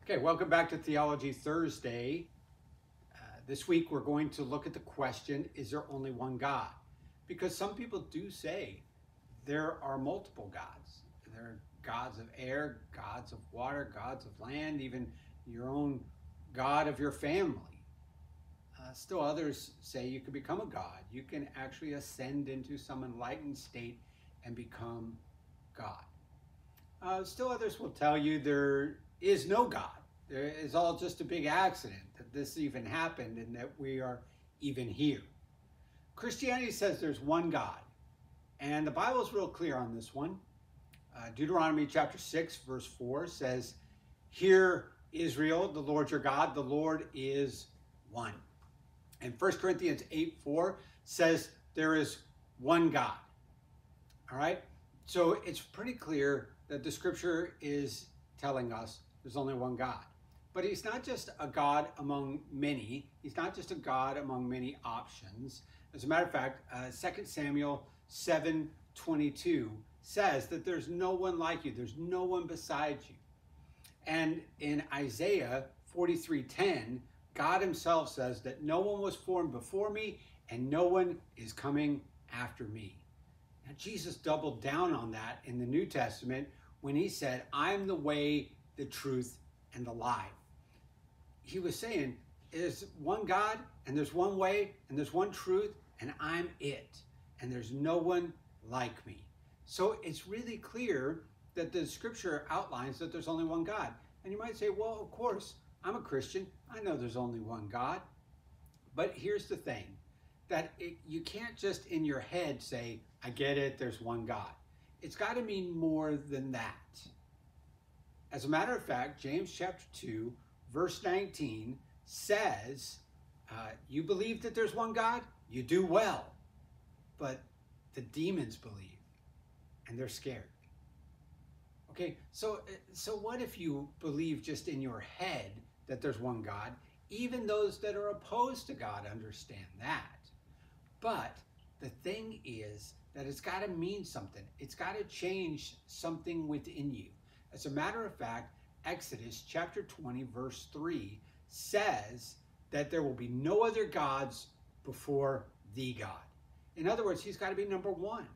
Okay, welcome back to Theology Thursday. This week we're going to look at the question, is there only one God? Because some people do say there are multiple gods. There are gods of air, gods of water, gods of land, even your own God of your family. Still others say you can become a god. You can actually ascend into some enlightened state and become God. Still others will tell you there is no God. There is all just a big accident that this even happened and that we are even here. Christianity says there's one God, and the Bible is real clear on this one. Deuteronomy chapter 6 verse 4 says, "Hear Israel, the Lord your God, the Lord is one." And 1 Corinthians 8:4 says there is one God. All right? So it's pretty clear that the scripture is telling us there's only one God. But he's not just a God among many. He's not just a God among many options. As a matter of fact, 2 Samuel 7:22 says that there's no one like you. There's no one beside you. And in Isaiah 43:10, God himself says that no one was formed before me and no one is coming after me. Now, Jesus doubled down on that in the New Testament when he said, "I'm the way, the truth, and the life." He was saying, there's one God, and there's one way, and there's one truth, and I'm it. And there's no one like me. So it's really clear that the scripture outlines that there's only one God. And you might say, well, of course, I'm a Christian. I know there's only one God. But here's the thing, that you can't just in your head say, I get it, there's one God. It's got to mean more than that. As a matter of fact, James chapter 2, verse 19 says, you believe that there's one God? You do well. But the demons believe, and they're scared. Okay, so what if you believe just in your head that there's one God? Even those that are opposed to God understand that. But the thing is that it's got to mean something. It's got to change something within you. As a matter of fact, Exodus chapter 20, verse 3 says that there will be no other gods before the God. In other words, he's got to be number one.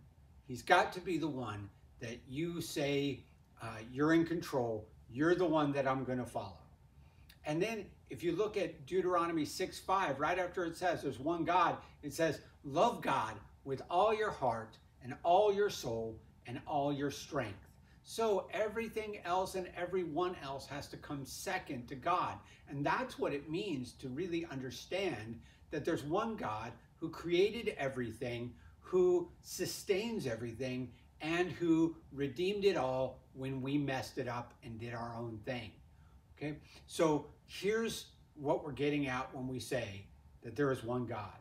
He's got to be the one that you say, you're in control. You're the one that I'm going to follow. And then if you look at Deuteronomy 6:5, right after it says there's one God, it says, love God with all your heart and all your soul and all your strength. So everything else and everyone else has to come second to God. And that's what it means to really understand that there's one God who created everything, who sustains everything, and who redeemed it all when we messed it up and did our own thing. Okay, so here's what we're getting at when we say that there is one God.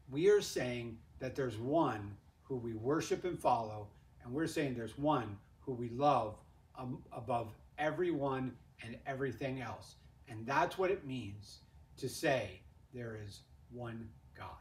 We are saying that there's one who we worship and follow, and we're saying there's one who we love above everyone and everything else. And that's what it means to say there is one God.